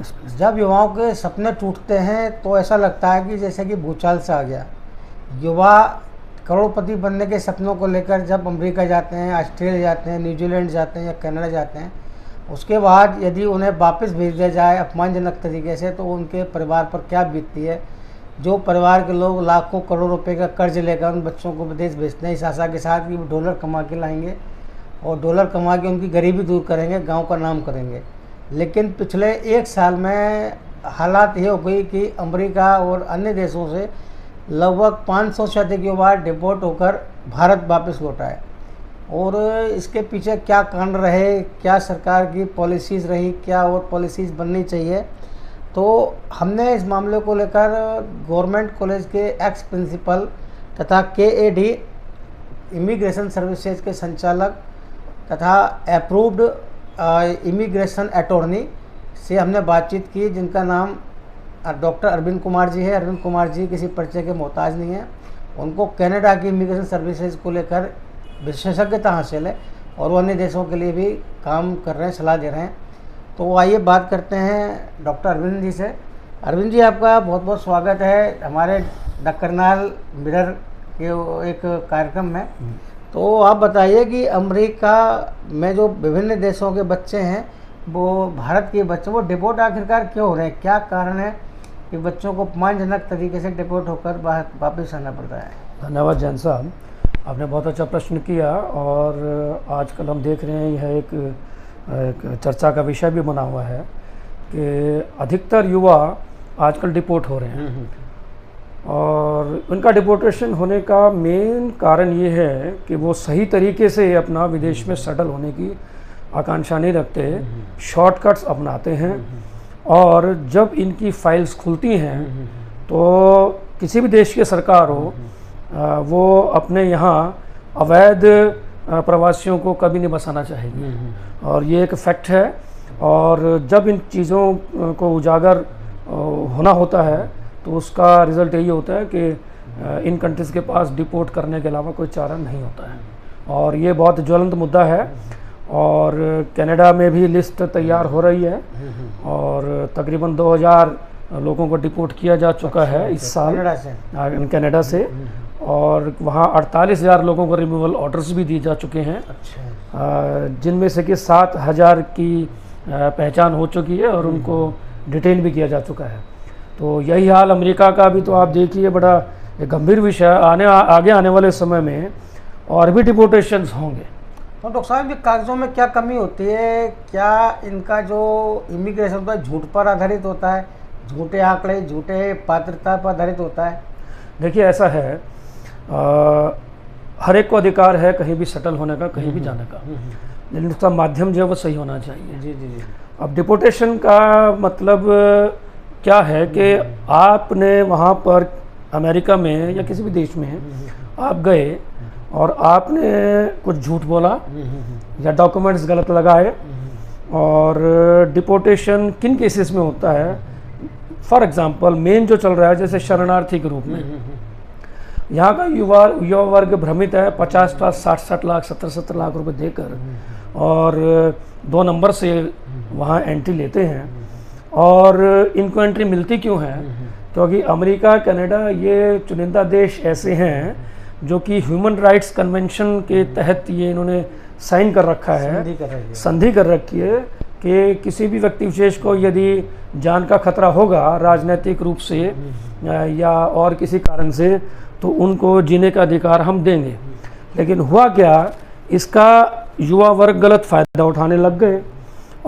Please please. जब युवाओं के सपने टूटते हैं तो ऐसा लगता है कि जैसे कि भूचाल सा आ गया। युवा करोड़पति बनने के सपनों को लेकर जब अमेरिका जाते हैं, ऑस्ट्रेलिया जाते हैं, न्यूजीलैंड जाते हैं या कनाडा जाते हैं, उसके बाद यदि उन्हें वापस भेज दिया जाए अपमानजनक तरीके से, तो उनके परिवार पर क्या बीतती है। जो परिवार के लोग लाखों करोड़ रुपए का कर्ज लेकर उन बच्चों को विदेश भेजते हैं इस आशा के साथ कि वो डॉलर कमा के लाएंगे और डॉलर कमा के उनकी गरीबी दूर करेंगे, गांव का नाम करेंगे। लेकिन पिछले 1 साल में हालात ये हो गई कि अमेरिका और अन्य देशों से लगभग 500 से अधिक युवा डिपोर्ट होकर भारत वापस लौटा है। और इसके पीछे क्या कारण रहे, क्या सरकार की पॉलिसीज़ रही, क्या और पॉलिसीज़ बननी चाहिए, तो हमने इस मामले को लेकर गवर्नमेंट कॉलेज के एक्स प्रिंसिपल तथा केएडी इमिग्रेशन सर्विसेज के संचालक तथा अप्रूव्ड इमिग्रेशन अटॉर्नी से हमने बातचीत की, जिनका नाम डॉक्टर अरविंद कुमार जी है। अरविंद कुमार जी किसी परिचय के मोहताज नहीं है। उनको कनाडा की इमिग्रेशन सर्विसेज को लेकर विशेषज्ञता हासिल है और वो अन्य देशों के लिए भी काम कर रहे हैं, सलाह दे रहे हैं। तो आइए बात करते हैं डॉक्टर अरविंद जी से। अरविंद जी, आपका बहुत बहुत स्वागत है हमारे द करनाल मिरर के एक कार्यक्रम में। तो आप बताइए कि अमेरिका में जो विभिन्न देशों के बच्चे हैं, वो भारत के बच्चे, वो डिपोर्ट आखिरकार क्यों हो रहे हैं? क्या कारण है कि बच्चों को अपमानजनक तरीके से डिपोर्ट होकर वापस आना पड़ रहा है? धन्यवाद जैन साहब, आपने बहुत अच्छा प्रश्न किया। और आजकल हम देख रहे हैं यह एक चर्चा का विषय भी बना हुआ है कि अधिकतर युवा आजकल डिपोर्ट हो रहे हैं। और उनका डिपोर्टेशन होने का मेन कारण ये है कि वो सही तरीके से अपना विदेश में सेटल होने की आकांक्षा नहीं रखते, शॉर्टकट्स अपनाते हैं। और जब इनकी फाइल्स खुलती हैं तो किसी भी देश की सरकार हो, वो अपने यहाँ अवैध प्रवासियों को कभी नहीं बसाना चाहेगी। और ये एक फैक्ट है। और जब इन चीज़ों को उजागर होना होता है तो उसका रिज़ल्ट यही होता है कि इन कंट्रीज़ के पास डिपोर्ट करने के अलावा कोई चारा नहीं होता है। और ये बहुत ज्वलंत मुद्दा है। और कनाडा में भी लिस्ट तैयार हो रही है और तकरीबन 2000 लोगों को डिपोर्ट किया जा चुका है इस साल कनाडा से। और वहाँ 48,000 लोगों को रिमूवल ऑर्डर्स भी दिए जा चुके हैं, जिनमें से कि 7,000 की पहचान हो चुकी है और उनको डिटेन भी किया जा चुका है। तो यही हाल अमेरिका का भी, तो आप देखिए बड़ा गंभीर विषय आगे आने वाले समय में और भी डिपोर्टेशंस होंगे। तो डॉक्टर साहब, ये कागज़ों में क्या कमी होती है? क्या इनका जो इमिग्रेशन होता है झूठ पर आधारित होता है, झूठे आंकड़े, झूठे पात्रता पर आधारित होता है? देखिए ऐसा है, हर एक को अधिकार है कहीं भी सेटल होने का, कहीं भी जाने का, लेकिन उसका माध्यम जो है वो सही होना चाहिए। जी जी जी। अब डिपोर्टेशन का मतलब क्या है कि आपने वहाँ पर अमेरिका में या किसी भी देश में आप गए और आपने कुछ झूठ बोला या डॉक्यूमेंट्स गलत लगाए। और डिपोर्टेशन किन केसेस में होता है? फॉर एग्जांपल मेन जो चल रहा है, जैसे शरणार्थी के रूप में यहाँ का युवा वर्ग भ्रमित है, 50-60 लाख 70 लाख रुपए देकर और 2 नंबर से वहाँ एंट्री लेते हैं। और इनको एंट्री मिलती क्यों है? क्योंकि अमेरिका, कनाडा ये चुनिंदा देश ऐसे हैं जो कि ह्यूमन राइट्स कन्वेंशन के तहत ये इन्होंने साइन कर रखा है, संधि कर रखी है कि किसी भी व्यक्ति विशेष को यदि जान का खतरा होगा राजनीतिक रूप से या और किसी कारण से, तो उनको जीने का अधिकार हम देंगे। लेकिन हुआ क्या, इसका युवा वर्ग गलत फ़ायदा उठाने लग गए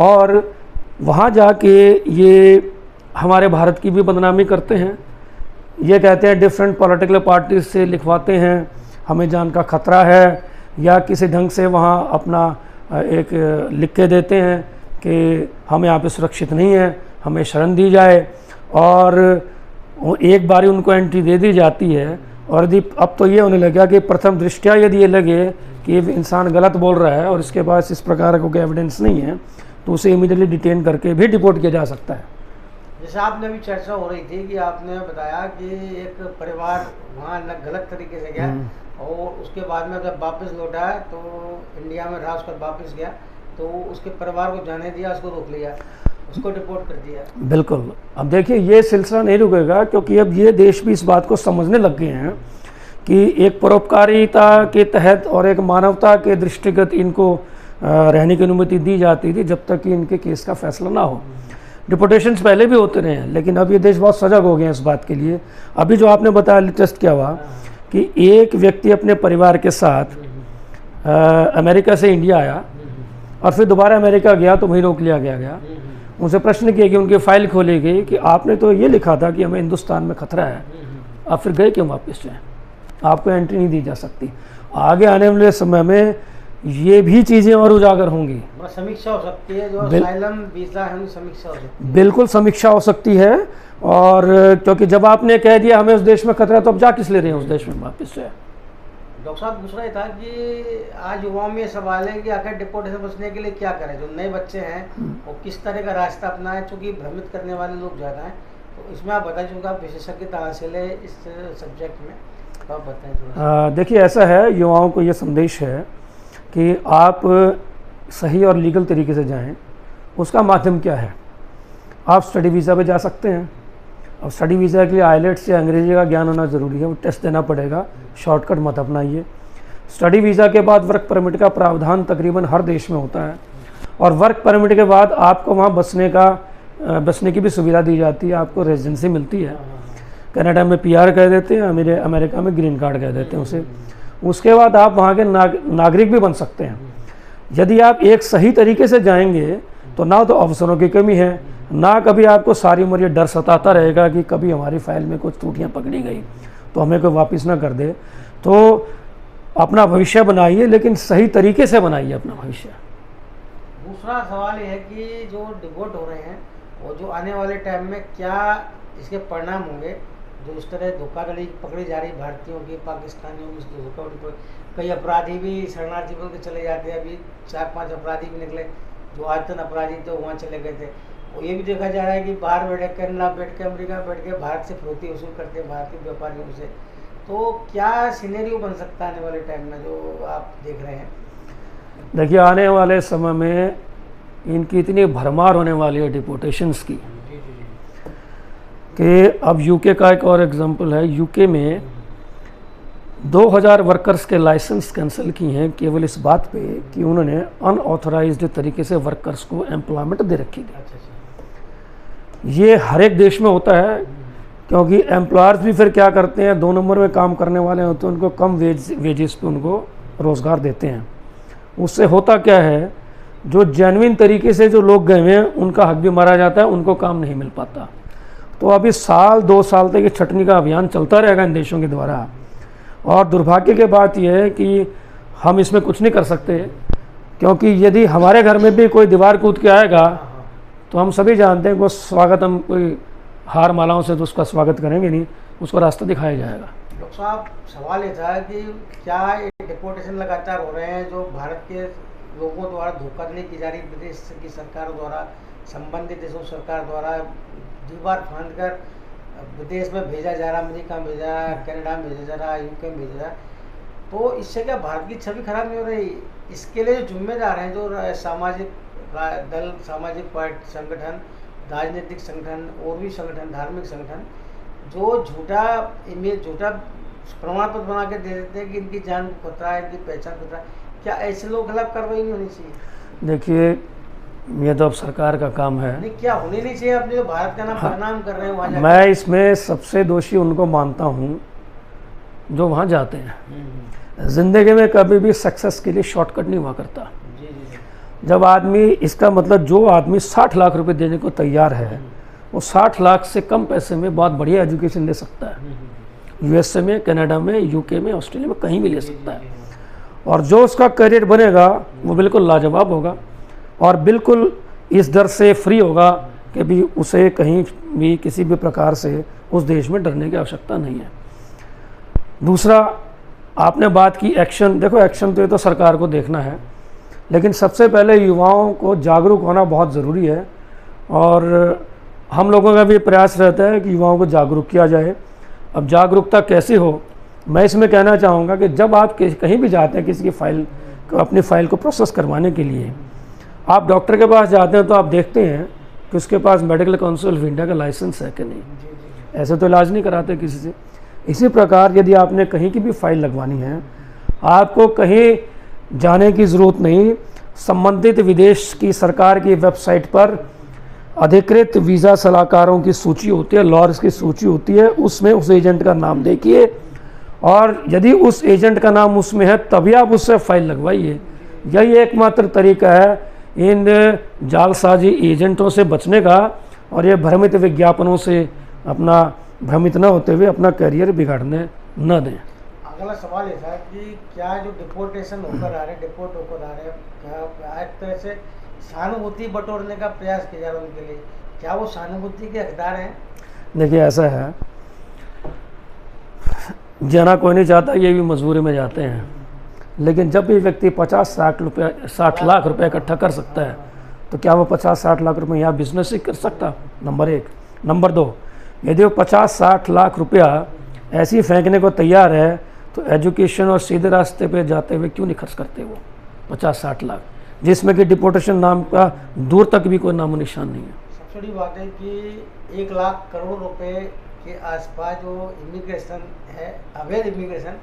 और वहाँ जाके ये हमारे भारत की भी बदनामी करते हैं। ये कहते हैं डिफरेंट पॉलिटिकल पार्टीज से लिखवाते हैं हमें जान का खतरा है, या किसी ढंग से वहाँ अपना एक लिख के देते हैं कि हम यहाँ पे सुरक्षित नहीं है, हमें शरण दी जाए। और एक बारी उनको एंट्री दे दी जाती है और यदि अब तो ये होने लगा कि प्रथम दृष्टया यदि ये लगे कि ये इंसान गलत बोल रहा है और इसके पास इस प्रकार का कोई एविडेंस नहीं है, तो उसे इमीडिएटली डिटेन करके भी डिपोर्ट किया जा सकता है। जैसे आपने भी चर्चा हो रही थी कि आपने बताया कि एक परिवार वहाँ गलत तरीके से गया और उसके बाद में जब वापस लौटा तो इंडिया में रहा, उसके बाद वापस गया, तो उसके परिवार को जाने दिया, उसको रोक लिया, उसको डिपोर्ट कर दिया। बिल्कुल। अब देखिए ये सिलसिला नहीं रुकेगा, क्योंकि अब ये देश भी इस बात को समझने लग गए हैं कि एक परोपकारिता के तहत और एक मानवता के दृष्टिगत इनको रहने की अनुमति दी जाती थी जब तक कि इनके केस का फैसला ना हो। डिपोर्टेशंस पहले भी होते रहे हैं, लेकिन अब ये देश बहुत सजग हो गए हैं इस बात के लिए। अभी जो आपने बताया लेटेस्ट क्या हुआ कि एक व्यक्ति अपने परिवार के साथ अमेरिका से इंडिया आया और फिर दोबारा अमेरिका गया तो वहीं रोक लिया गया। उनसे प्रश्न किया कि उनकी फ़ाइल खोली गई कि आपने तो ये लिखा था कि हमें हिंदुस्तान में खतरा है, आप फिर गए क्यों वापस जाएँ, आपको एंट्री नहीं दी जा सकती। आगे आने वाले समय में ये भी चीज़ें और उजागर होंगी, समीक्षा हो सकती है, जो असाइलम वीज़ा है समीक्षा हो सकती है। बिल्कुल समीक्षा हो सकती है। और क्योंकि जब आपने कह दिया हमें उस देश में खतरा, तो अब जा किस ले रहे हैं उस देश में वापस से। डॉक्टर साहब दूसरा ये था कि आज युवाओं में ये सवाल है कि आखिर डिपोर्टेशन बचने के लिए क्या करें। जो नए बच्चे हैं वो किस तरह का रास्ता अपनाएं, चूँकि भ्रमित करने वाले लोग ज़्यादा हैं। तो इसमें आप बताइए, चूँकि आप विशेषज्ञता हासिल है इस सब्जेक्ट में, तो आप बताएं थोड़ा। देखिए ऐसा है, युवाओं को ये संदेश है कि आप सही और लीगल तरीके से जाएं। उसका माध्यम क्या है, आप स्टडी वीज़ा पे जा सकते हैं। अब स्टडी वीज़ा के लिए आइलेट्स या अंग्रेजी का ज्ञान होना ज़रूरी है, वो टेस्ट देना पड़ेगा, शॉर्टकट मत अपनाइए। स्टडी वीज़ा के बाद वर्क परमिट का प्रावधान तकरीबन हर देश में होता है, और वर्क परमिट के बाद आपको वहाँ बसने की भी सुविधा दी जाती है, आपको रेजिडेंसी मिलती है। कनाडा में PR कह देते हैं, अमेरिका में ग्रीन कार्ड कह देते हैं उसे। उसके बाद आप वहाँ के नागरिक भी बन सकते हैं। यदि आप एक सही तरीके से जाएंगे तो ना तो अवसरों की कमी है, ना कभी आपको सारी उम्र ये डर सताता रहेगा कि कभी हमारी फाइल में कुछ त्रुटियाँ पकड़ी गई तो हमें कोई वापस ना कर दे। तो अपना भविष्य बनाइए, लेकिन सही तरीके से बनाइए अपना भविष्य। दूसरा सवाल ये है कि जो डिवोर्ट हो रहे हैं और जो आने वाले टाइम में क्या इसके परिणाम होंगे, जो इस तरह धोखाधड़ी पकड़ी जा रही भारतीयों की, पाकिस्तानियों की धोखाधड़ी। कई अपराधी भी शरणार्थी बन के चले जाते हैं। अभी 4-5 अपराधी भी निकले जो आज तक अपराधी थे, वहाँ चले गए थे। और ये भी देखा जा रहा है कि बाहर बैठे, कनाडा बैठ के, अमेरिका बैठ के भारत से फिरौती वसूल करते हैं भारतीय व्यापारियों से। तो क्या सिनेरियो बन सकता है आने वाले टाइम में जो आप देख रहे हैं? देखिए आने वाले समय में इनकी इतनी भरमार होने वाली है डिपोर्टेशंस की कि अब यूके का एक और एग्जांपल है। यूके में 2000 वर्कर्स के लाइसेंस कैंसिल किए हैं केवल इस बात पे कि उन्होंने अनऑथराइज्ड तरीके से वर्कर्स को एम्प्लॉयमेंट दे रखी थी। ये हर एक देश में होता है, क्योंकि एम्प्लॉयर्स भी फिर क्या करते हैं, 2 नंबर में काम करने वाले होते हैं, उनको कम वेजेस पे उनको रोज़गार देते हैं। उससे होता क्या है, जो जेन्युइन तरीके से जो लोग गए हुए हैं उनका हक भी मारा जाता है, उनको काम नहीं मिल पाता। तो अभी 1-2 साल तक ये छटनी का अभियान चलता रहेगा इन देशों के द्वारा। और दुर्भाग्य की बात यह है कि हम इसमें कुछ नहीं कर सकते, क्योंकि यदि हमारे घर में भी कोई दीवार कूद के आएगा तो हम सभी जानते हैं कि वो स्वागत, हम कोई हार मालाओं से तो उसका स्वागत करेंगे नहीं, उसको रास्ता दिखाया जाएगा। डॉक्टर साहब सवाल ये था कि क्या ये डिपोर्टेशन लगातार हो रहे हैं जो भारत के लोगों द्वारा धोखाधड़ी की जा रही, विदेश की सरकारों द्वारा, संबंधित देशों सरकार द्वारा दीवार फांद कर विदेश में भेजा जा रहा, अमेरिका में भेजा, कनाडा में भेजा जा रहा, यूके में भेजा जा रहा, तो इससे क्या भारत की छवि खराब नहीं हो रही? इसके लिए जो जिम्मेदार हैं, जो सामाजिक दल, सामाजिक पार्टी संगठन, राजनीतिक संगठन और भी संगठन, धार्मिक संगठन, जो झूठा प्रमाण पत्र बना के दे देते हैं कि इनकी जान खतरा है, इनकी पहचान खतरा है, क्या ऐसे लोग खिलाफ कार्रवाई नहीं होनी चाहिए? देखिए ये तो अब सरकार का काम है। नहीं, क्या होनी नहीं चाहिए? अपने जो भारत का नाम बदनाम कर रहे हैं वहाँ, मैं इसमें सबसे दोषी उनको मानता हूँ जो वहाँ जाते हैं। ज़िंदगी में कभी भी सक्सेस के लिए शॉर्टकट नहीं हुआ करता। जब आदमी, इसका मतलब जो आदमी 60 लाख रुपए देने को तैयार है, वो 60 लाख से कम पैसे में बहुत बढ़िया एजुकेशन ले सकता है। USA में, कनाडा में, यूके में, ऑस्ट्रेलिया में कहीं भी ले सकता है। और जो उसका करियर बनेगा वो बिल्कुल लाजवाब होगा और बिल्कुल इस डर से फ्री होगा कि भी उसे कहीं भी किसी भी प्रकार से उस देश में डरने की आवश्यकता नहीं है। दूसरा, आपने बात की एक्शन। देखो एक्शन तो ये तो सरकार को देखना है, लेकिन सबसे पहले युवाओं को जागरूक होना बहुत ज़रूरी है। और हम लोगों का भी प्रयास रहता है कि युवाओं को जागरूक किया जाए। अब जागरूकता कैसे हो, मैं इसमें कहना चाहूँगा कि जब आप कहीं भी जाते हैं किसी की फ़ाइल को, अपनी फ़ाइल को प्रोसेस करवाने के लिए, आप डॉक्टर के पास जाते हैं तो आप देखते हैं कि उसके पास मेडिकल काउंसिल ऑफ इंडिया का लाइसेंस है कि नहीं। ऐसे तो इलाज नहीं कराते किसी से। इसी प्रकार यदि आपने कहीं की भी फाइल लगवानी है, आपको कहीं जाने की ज़रूरत नहीं, संबंधित विदेश की सरकार की वेबसाइट पर अधिकृत वीज़ा सलाहकारों की सूची होती है, लॉयर्स की सूची होती है, उसमें उस एजेंट का नाम देखिए और यदि उस एजेंट का नाम उसमें है तभी आप उससे फाइल लगवाइए। यही एकमात्र तरीका है इन जालसाजी एजेंटों से बचने का और ये भ्रमित विज्ञापनों से अपना भ्रमित न होते हुए अपना करियर बिगाड़ने न दें। अगला सवाल ये था कि क्या जो डिपोर्टेशन होकर आ रहे हैं, डिपोर्ट होकर आ रहे हैं, क्या एक तरह से सहानुभूति बटोरने का प्रयास किया जा रहा है उनके लिए, क्या वो सहानुभूति के हकदार हैं? देखिए ऐसा है, जाना कोई नहीं चाहता, ये भी मजबूरी में जाते हैं, लेकिन जब भी व्यक्ति 50-60 लाख रुपए इकट्ठा कर सकता है तो क्या वो 50-60 लाख रुपए यहाँ बिजनेस ही कर सकता? नंबर एक। नंबर दो, यदि वो 50-60 लाख रुपया ऐसे ही फेंकने को तैयार है तो एजुकेशन और सीधे रास्ते पे जाते हुए क्यों नहीं खर्च करते वो 50-60 लाख, जिसमें कि डिपोर्टेशन नाम का दूर तक भी कोई नामो निशान नहीं है। सबसे बड़ी बात है कि 1 लाख करोड़ रुपए के आसपास जो इमिग्रेशन है, अवैध इमिग्रेशन,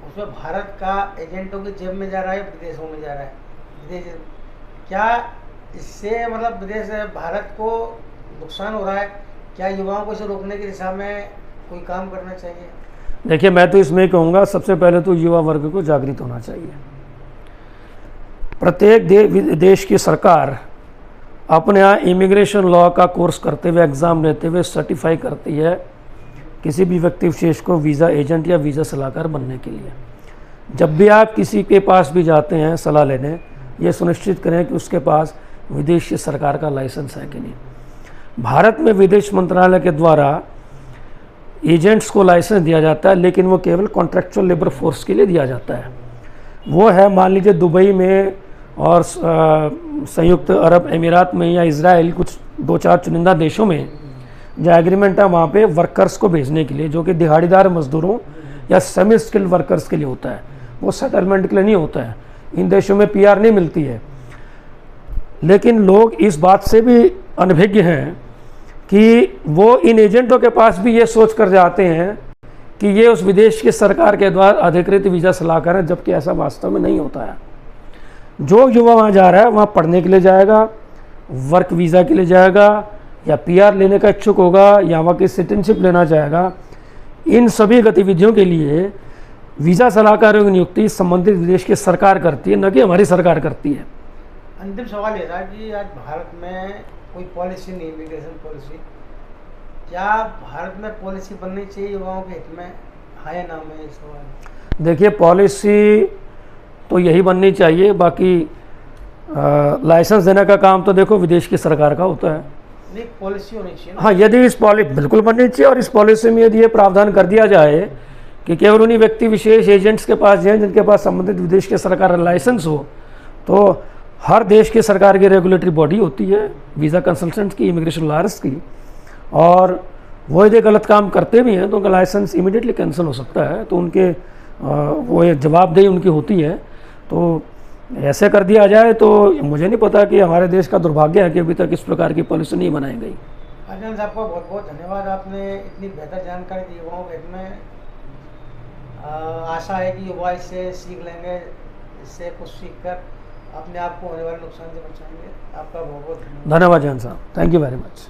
उसमें भारत का एजेंटों की जेब में जा रहा है, विदेशों में जा रहा है। विदेश क्या इससे मतलब विदेश भारत को नुकसान हो रहा है? क्या युवाओं को इसे रोकने की दिशा में कोई काम करना चाहिए? देखिए मैं तो इसमें कहूँगा सबसे पहले तो युवा वर्ग को जागृत होना चाहिए। प्रत्येक देश की सरकार अपने यहाँ इमिग्रेशन लॉ का कोर्स करते हुए, एग्ज़ाम लेते हुए सर्टिफाई करती है किसी भी व्यक्ति विशेष को वीज़ा एजेंट या वीज़ा सलाहकार बनने के लिए। जब भी आप किसी के पास भी जाते हैं सलाह लेने, ये सुनिश्चित करें कि उसके पास विदेशी सरकार का लाइसेंस है कि नहीं। भारत में विदेश मंत्रालय के द्वारा एजेंट्स को लाइसेंस दिया जाता है, लेकिन वो केवल कॉन्ट्रैक्चुअल लेबर फोर्स के लिए दिया जाता है। वो है मान लीजिए दुबई में और संयुक्त अरब अमीरात में या इजराइल, कुछ 2-4 चुनिंदा देशों में जो एग्रीमेंट है वहाँ पे वर्कर्स को भेजने के लिए, जो कि दिहाड़ीदार मजदूरों या सेमी स्किल्ड वर्कर्स के लिए होता है, वो सेटलमेंट के लिए नहीं होता है। इन देशों में पीआर नहीं मिलती है। लेकिन लोग इस बात से भी अनभिज्ञ हैं कि वो इन एजेंटों के पास भी ये सोच कर जाते हैं कि ये उस विदेश की सरकार के द्वारा अधिकृत वीज़ा सलाहकार है, जबकि ऐसा वास्तव में नहीं होता है। जो युवा वहाँ जा रहा है वहाँ पढ़ने के लिए जाएगा, वर्क वीज़ा के लिए जाएगा, या पीआर लेने का इच्छुक होगा, या वहाँ की सिटीजनशिप लेना चाहेगा। इन सभी गतिविधियों के लिए वीज़ा सलाहकारों की नियुक्ति संबंधित विदेश की सरकार करती है, न कि हमारी सरकार करती है। अंतिम सवाल ये था कि आज भारत में कोई पॉलिसी नहीं, इमिग्रेशन पॉलिसी, क्या भारत में पॉलिसी बननी चाहिए युवाओं के हित में, हाँ या ना में? इस सवाल देखिए पॉलिसी तो यही बननी चाहिए, बाकी लाइसेंस देने का काम तो देखो विदेश की सरकार का होता है। नहीं, पॉलिसी होनी चाहिए ना? हाँ, यदि इस पॉलिसी बिल्कुल बननी चाहिए, और इस पॉलिसी में यदि ये प्रावधान कर दिया जाए कि केवल उन्हीं व्यक्ति विशेष एजेंट्स के पास जाएं जिनके पास संबंधित विदेश की सरकार लाइसेंस हो, तो हर देश की सरकार की रेगुलेटरी बॉडी होती है वीज़ा कंसल्टेंट की, इमिग्रेशन लॉयर्स की, और वो यदि गलत काम करते भी हैं तो उनका लाइसेंस इमीडिएटली कैंसिल हो सकता है। तो उनके वो जवाबदेही उनकी होती है। तो ऐसे कर दिया जाए तो मुझे नहीं पता कि हमारे देश का दुर्भाग्य है कि अभी तक इस प्रकार की पॉलिसी नहीं बनाई गई। आजान साहब का बहुत बहुत धन्यवाद, आपने इतनी बेहतर जानकारी दी युवाओं के हित में। आशा है कि युवा इससे सीख लेंगे, इससे कुछ सीख कर अपने आप को होने वाले नुकसान से बचाएंगे। आपका बहुत बहुत धन्यवाद जान साहब, थैंक यू वेरी मच।